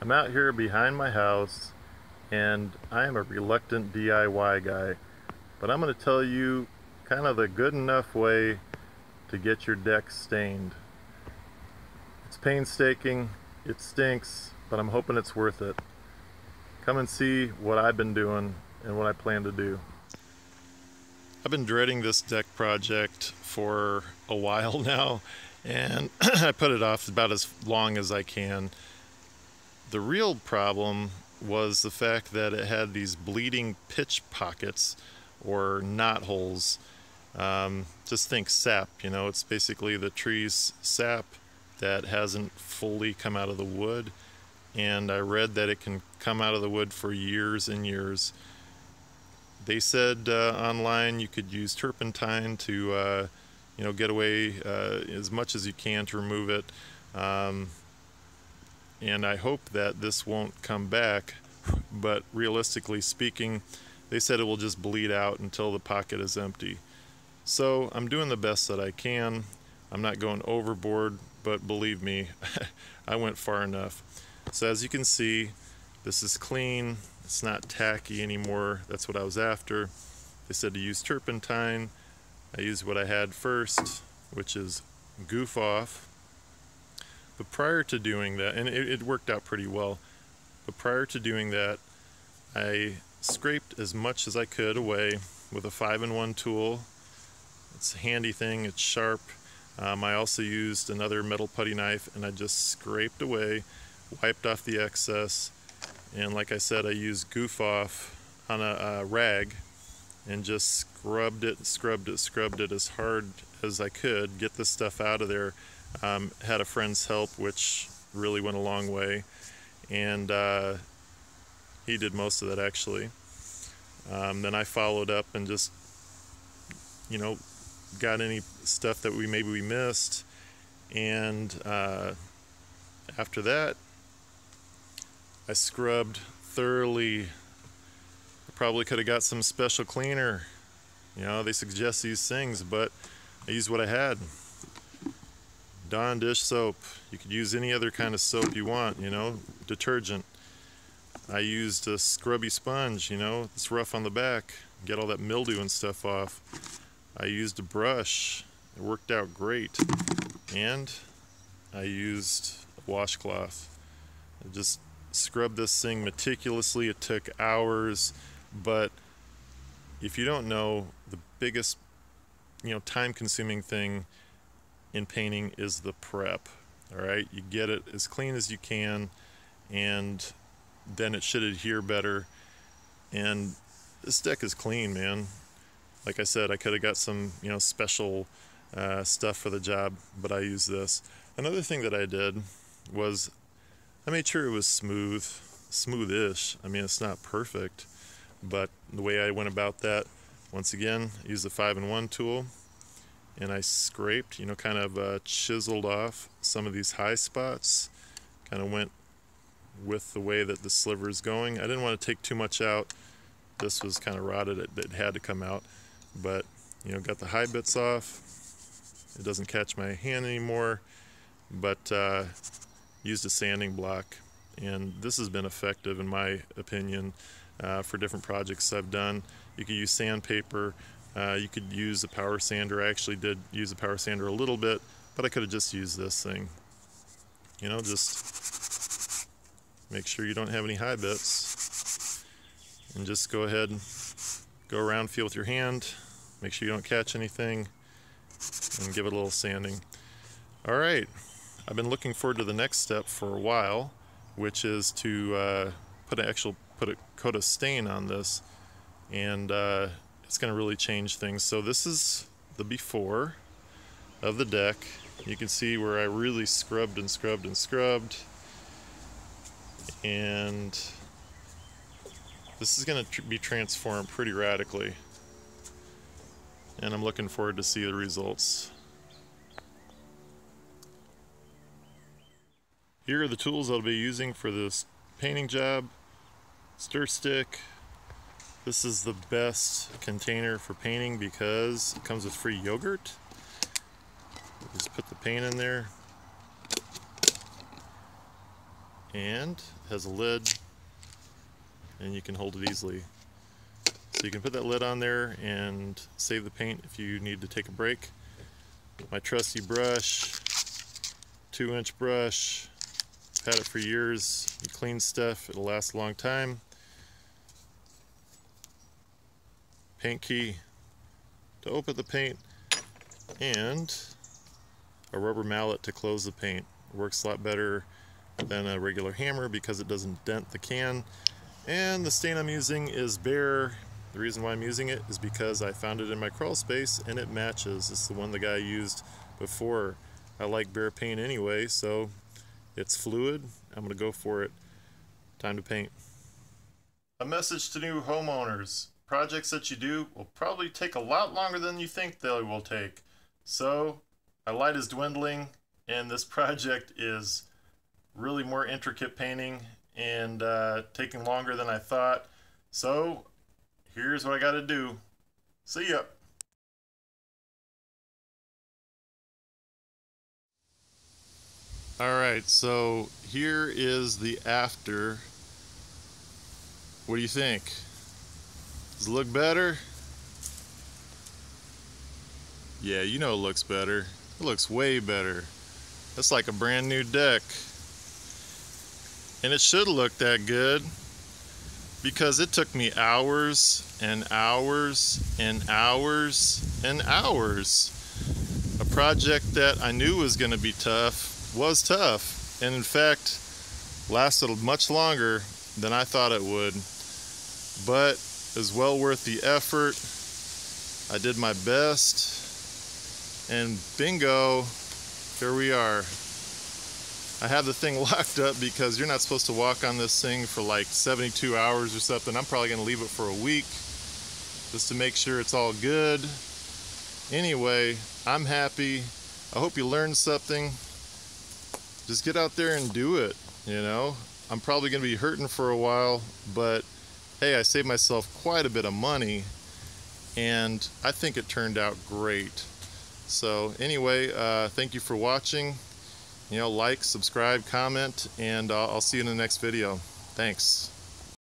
I'm out here behind my house and I am a reluctant DIY guy, but I'm going to tell you kind of the good enough way to get your deck stained. It's painstaking, it stinks, but I'm hoping it's worth it. Come and see what I've been doing and what I plan to do. I've been dreading this deck project for a while now, and I put it off about as long as I can. The real problem was the fact that it had these bleeding pitch pockets or knot holes. Just think sap, it's basically the tree's sap that hasn't fully come out of the wood. And I read that it can come out of the wood for years and years. They said online you could use turpentine to, get away as much as you can to remove it. And I hope that this won't come back, but realistically speaking, they said it will just bleed out until the pocket is empty. So I'm doing the best that I can. I'm not going overboard, but believe me, I went far enough. So as you can see, this is clean. It's not tacky anymore. That's what I was after. They said to use turpentine. I used what I had first, which is Goof Off. But prior to doing that, and it worked out pretty well, but prior to doing that, I scraped as much as I could away with a 5-in-1 tool. It's a handy thing, it's sharp. I also used another metal putty knife and I just scraped away, wiped off the excess, and like I said, I used Goof Off on a rag and just scrubbed it as hard as I could, get this stuff out of there. Had a friend's help, which really went a long way, and he did most of that actually. Then I followed up and just, got any stuff that maybe we missed, and after that, I scrubbed thoroughly. I probably could have got some special cleaner. They suggest these things, but I used what I had. Dawn dish soap. You could use any other kind of soap you want, detergent. I used a scrubby sponge, it's rough on the back, get all that mildew and stuff off. I used a brush, it worked out great. And I used a washcloth. I just scrubbed this thing meticulously. It took hours, but if you don't know, the biggest, time-consuming thing in painting is the prep. All right, you get it as clean as you can, and then it should adhere better. And this deck is clean, man. Like I said, I could have got some, special stuff for the job, but I used this. Another thing that I did was I made sure it was smoothish. I mean, it's not perfect, but the way I went about that, once again, I used the 5-in-1 tool, and I scraped, kind of chiseled off some of these high spots, kind of went with the way that the sliver is going. I didn't want to take too much out. This was kind of rotted, it had to come out, but got the high bits off. It doesn't catch my hand anymore, but used a sanding block, and this has been effective in my opinion for different projects I've done. You could use sandpaper, you could use a power sander. I actually did use a power sander a little bit, but I could have just used this thing. Just make sure you don't have any high bits, and just go ahead and go around, feel with your hand, make sure you don't catch anything, and give it a little sanding. All right, I've been looking forward to the next step for a while, which is to put a coat of stain on this, and it's going to really change things. So this is the before of the deck. You can see where I really scrubbed and scrubbed and scrubbed, and this is going to be transformed pretty radically, and I'm looking forward to see the results. Here are the tools I'll be using for this painting job. Stir stick. This is the best container for painting because it comes with free yogurt. Just put the paint in there. and has a lid, and you can hold it easily. So you can put that lid on there and save the paint if you need to take a break. My trusty brush, 2-inch brush, had it for years. You clean stuff, it'll last a long time. Paint key to open the paint, and a rubber mallet to close the paint. It works a lot better than a regular hammer because it doesn't dent the can. And the stain I'm using is Bear. The reason why I'm using it is because I found it in my crawl space and it matches. It's the one the guy used before. I like Bear paint anyway, so it's fluid. I'm gonna go for it. Time to paint. A message to new homeowners. Projects that you do will probably take a lot longer than you think they will take. So my light is dwindling, and this project is really more intricate painting and taking longer than I thought. So here's what I got to do. See ya. Alright, so here is the after. What do you think? Does it look better? Yeah, you know it looks better. It looks way better. That's like a brand new deck. And it should look that good because it took me hours and hours and hours and hours. A project that I knew was going to be tough was tough, and in fact lasted much longer than I thought it would. But it was well worth the effort. I did my best, and bingo, here we are. I have the thing locked up because you're not supposed to walk on this thing for like 72 hours or something. I'm probably gonna leave it for a week just to make sure it's all good. Anyway, I'm happy. I hope you learned something. Just get out there and do it, you know. I'm probably gonna be hurting for a while, but hey, I saved myself quite a bit of money, and I think it turned out great. So anyway, thank you for watching. You know, like, subscribe, comment, and I'll see you in the next video. Thanks.